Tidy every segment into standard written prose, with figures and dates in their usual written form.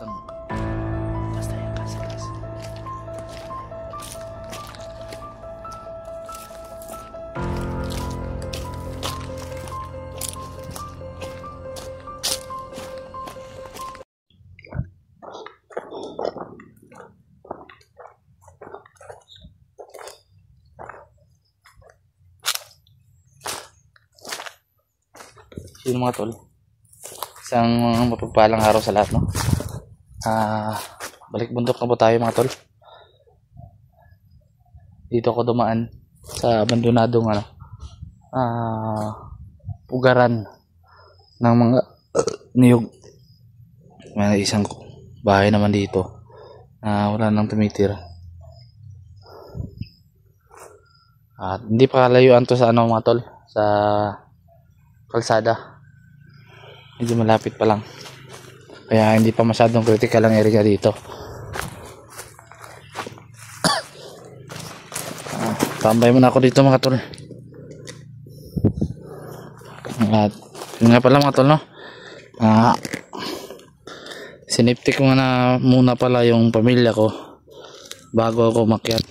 Doon. Basta yan, kas. Yun mga tol, isang mapagpalang araw sa lahat, no? Balik bundok na po tayo mga tol. Dito ako dumaan sa abandonadong pugaran ng mga niyog. May isang bahay naman dito wala nang tumitira. At hindi pa layuan to sa mga tol, sa kalsada. Medyo malapit pa lang, kaya hindi pa masyadong critical ang area dito. Tambay muna ako dito mga tol. At yun nga pala mga tol, no? Siniptik ko na muna pala yung pamilya ko bago ako umakyat.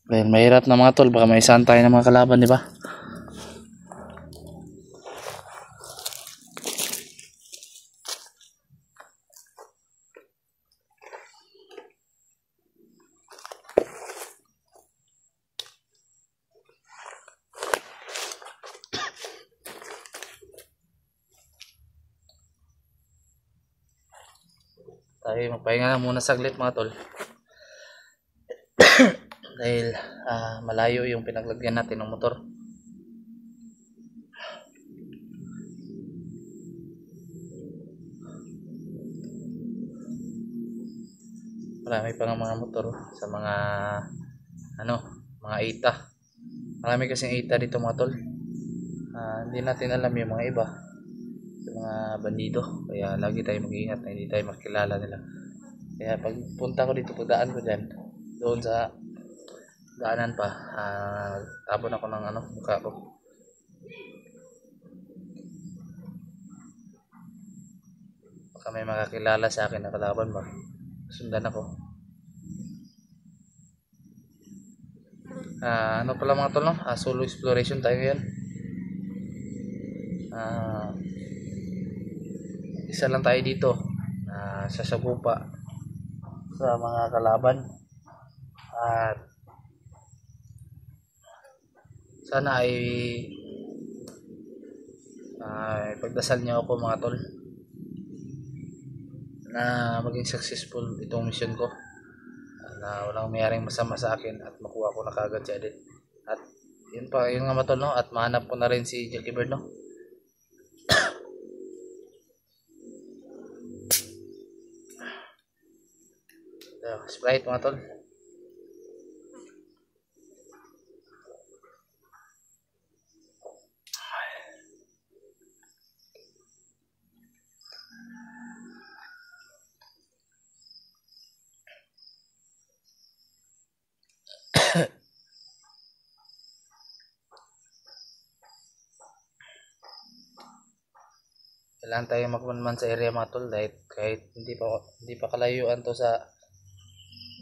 Dahil mahirap na mga tol, baka may saan tayo ng mga kalaban, di ba? Tayo magpahinga lang muna saglit mga tol. Dahil malayo yung pinaglagyan natin ng motor. Marami pa nga mga motor sa mga mga ita. Marami kasing ita dito mga tol. Hindi natin alam yung mga iba, yung mga bandido, kaya lagi tayo mag-iingat na hindi tayo makilala nila. Kaya pag punta ko dito, pagdaan ko dyan, doon sa daanan pa, tabon ako ng mukha ko. Baka may makakilala sa akin na kalaban ba, sundan ako. Pala mga tol, no? Solo exploration tayo ngayon. Isa lang tayo dito, sasagupa sa mga kalaban. At sana ay pagdasal niyo ako mga tol na maging successful itong mission ko, na walang mayroong masama sa akin at makuha ko na kagad si Adit. At yun nga mga tol, no? At mahanap ko na rin si Jackie Bird, no? Sprite mga tol. Kailangan tayo magmanman sa area mga tol, dahil kahit hindi pa kalayuan to sa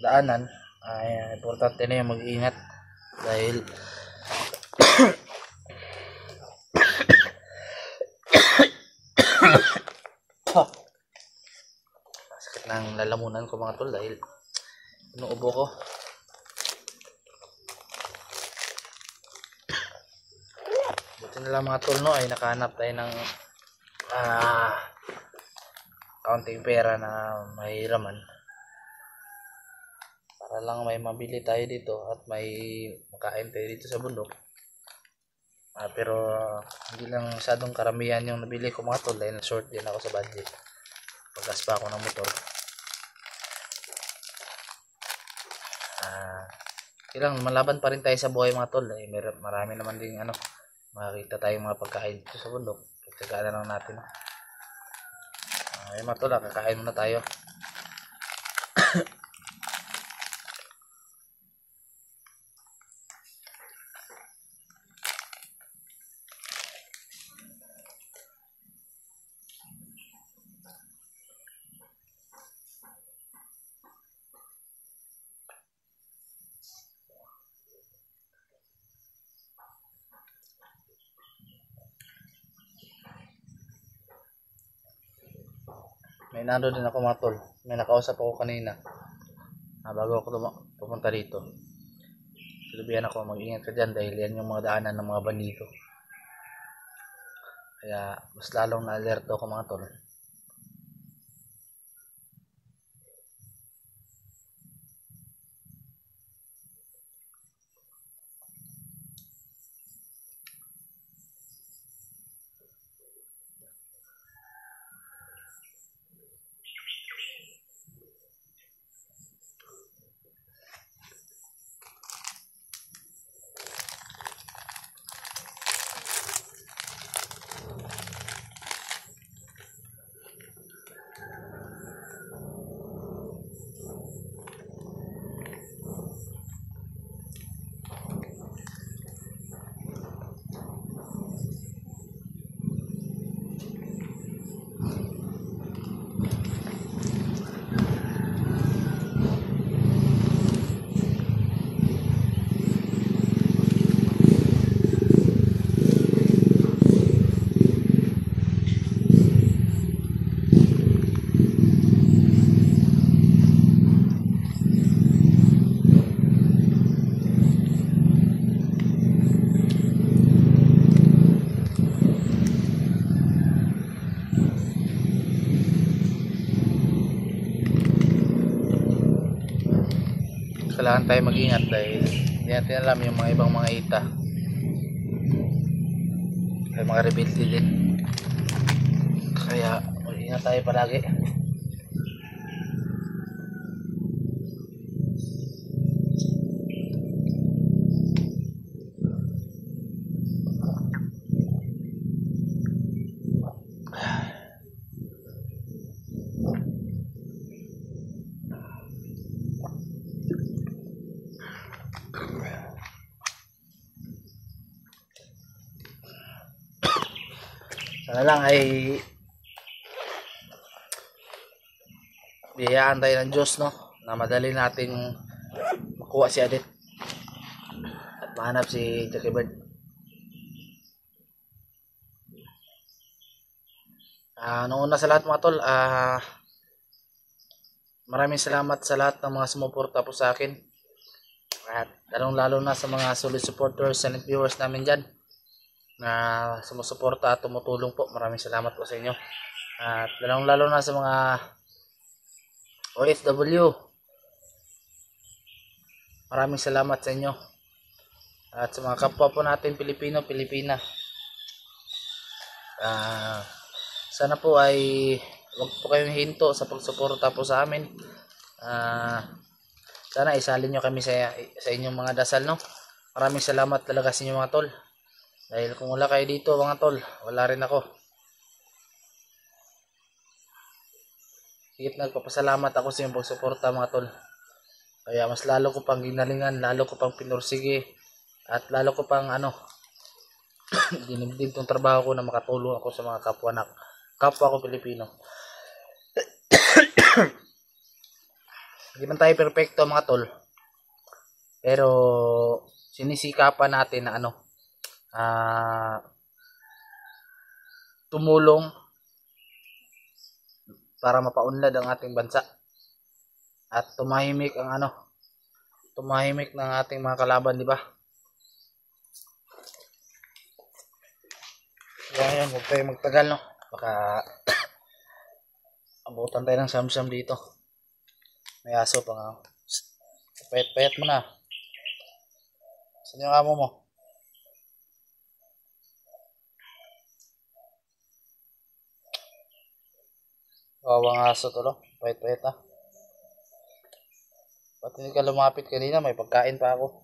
daanan, ay importante na yung mag-ingat. Dahil sakit ng lalamunan ko mga tol, dahil inuubo ko. Buti na lang mga tol, no, ay nakahanap tayo ng kaunting pera na mahiraman, para lang may mabili tayo dito at may makain tayo dito sa bundok. Pero hindi lang masyadong karamihan yung nabili ko mga tol, dahil short din ako sa budget. Pagkas pa ako ng motor. Kailangan malaban pa rin tayo sa buhay mga tol. Marami naman din makakita tayong mga pagkain dito sa bundok. Pagkagaan na lang natin. Mga tol, kakain muna tayo. May nando din ako mga tol. May nakausap ako kanina. Bago ako pupunta dito. Sabihan ako, mag-ingat ka dyan dahil yan yung mga daanan ng mga bandido. Kaya mas lalong na-alerto ako mga tol. Kailangan tayo mag-ingat dahil hindi natin alam yung mga ibang mga ita ay mga rebelde din, kaya mag-ingat tayo palagi. Sana lang ay biyayaan tayo ng Diyos, no, na madali nating makuha si Adit at mahanap si Jackie Bird. Noong una sa lahat mga tol, maraming salamat sa lahat ng mga sumuporta po sa akin, at lalong-lalo na sa mga solid supporters, silent viewers namin dyan na sumusuporta at tumutulong po. Maraming salamat po sa inyo, at lalong-lalo na sa mga OFW, maraming salamat sa inyo, at sa mga kapwa po natin Pilipino, Pilipina. Sana po ay wag po kayong hinto sa pagsuporta po sa amin. Sana isalin nyo kami sa inyong mga dasal, no. Maraming salamat talaga sa inyo mga tol, dahil kung wala kayo dito mga tol, wala rin ako. Higit nagpapasalamat ako sa inyong pagsuporta mga tol, kaya mas lalo ko pang ginalingan, lalo ko pang pinursige, at lalo ko pang dinibdib tong trabaho ko na makatulong ako sa mga kapwa ko Pilipino. Hindi man tayo perfecto mga tol, pero sinisikapan natin na tumulong para mapaunlad ang ating bansa at tumahimik ng ating mga kalaban, di ba? Kaya huwag tayo magtagal, no, baka abutan tayo ng samsam dito. May aso pa nga. Payat mo na. Saan yung amo mo? Kawang aso to, no? Payat ah. Ba't hindi ka lumapit kanina? May pagkain pa ako.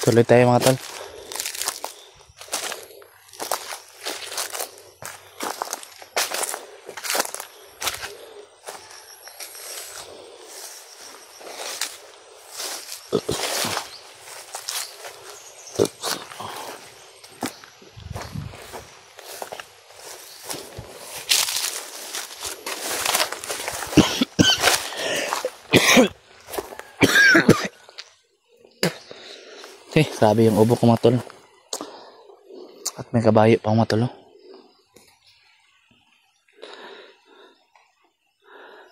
Tuloy tayo mga tol. Okay, grabe yung ubo ko mga tol. At may kabayo pa mga tol.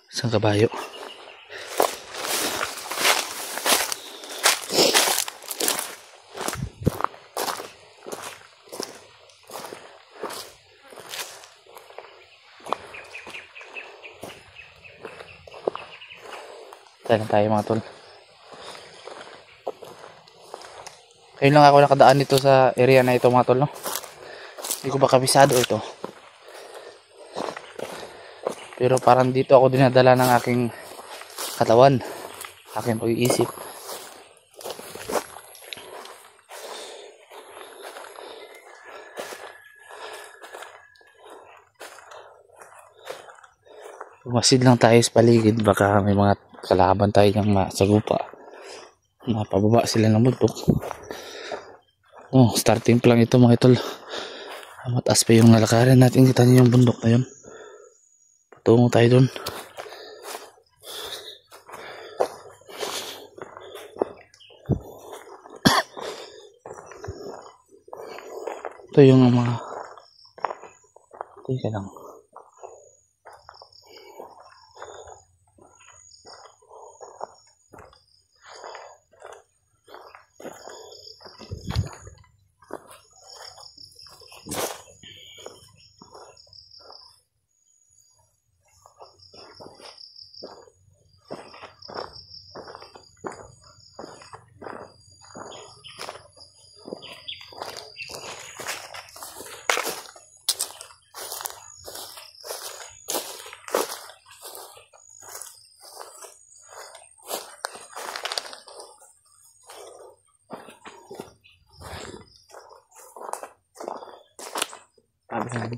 Isang kabayo. Tayo mga tol. Ngayon lang ako nakadaan dito sa area na ito mga tol, no? Hindi ko ba kabisado ito. Pero parang dito ako dinadala ng aking katawan, aking pag-iisip. Pumasid lang tayo sa paligid, baka may mga kalaban tayo ng masagupa. Mapababa sila ng bundok. Oh, starting pa lang ito mga tol. Mataas pa yung nalakaran natin. Kita niyo yung bundok na yun. Patungo tayo dun. Ito yung mga teka lang.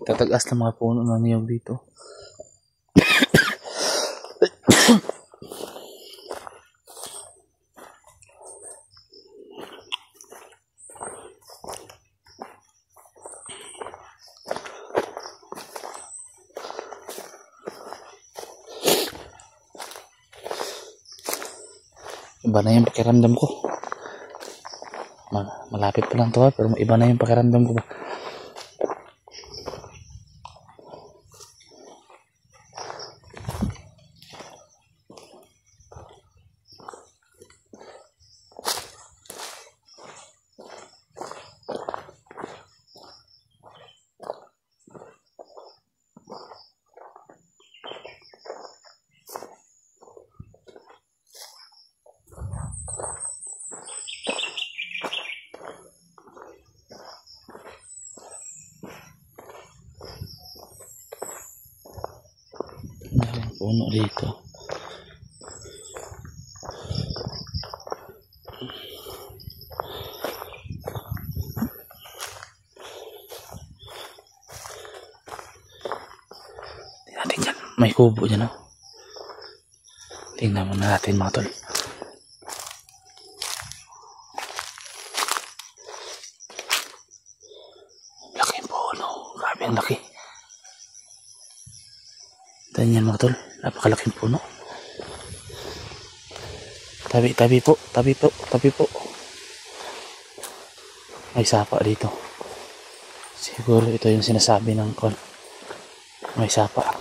Tatagas ng mga puno na niyog dito. Iba na yung pakiramdam ko. Malapit pa lang to, pero iba na yung pakiramdam ko ba. Puno dito. Tingnan natin dyan. May kubo dyan, oh. Tingnan muna natin mga tol. Laki puno. Grabe ang laki. Tingnan yan mga tol. Napakalaking puno. Tabi po. May sapa dito. Siguro ito yung sinasabi ng kon. May sapa.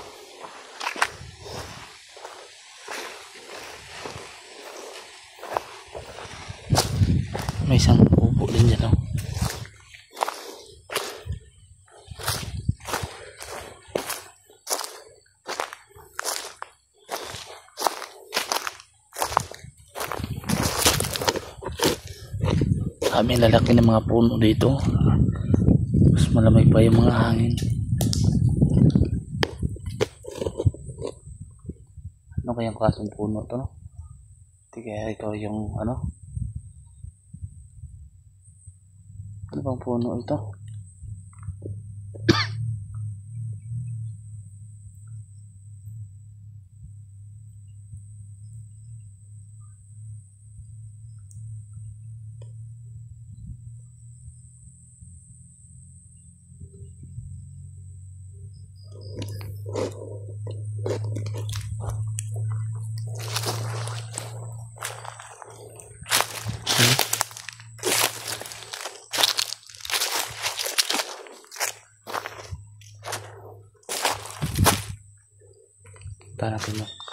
May isang upo din dyan, oh. Kami lalaki ng mga puno dito. Mas malamig pa yung mga hangin. Ano kayang klaseng puno to, no? Hindi kaya ito yung ano? Ano bang puno ito? Tanapin mo.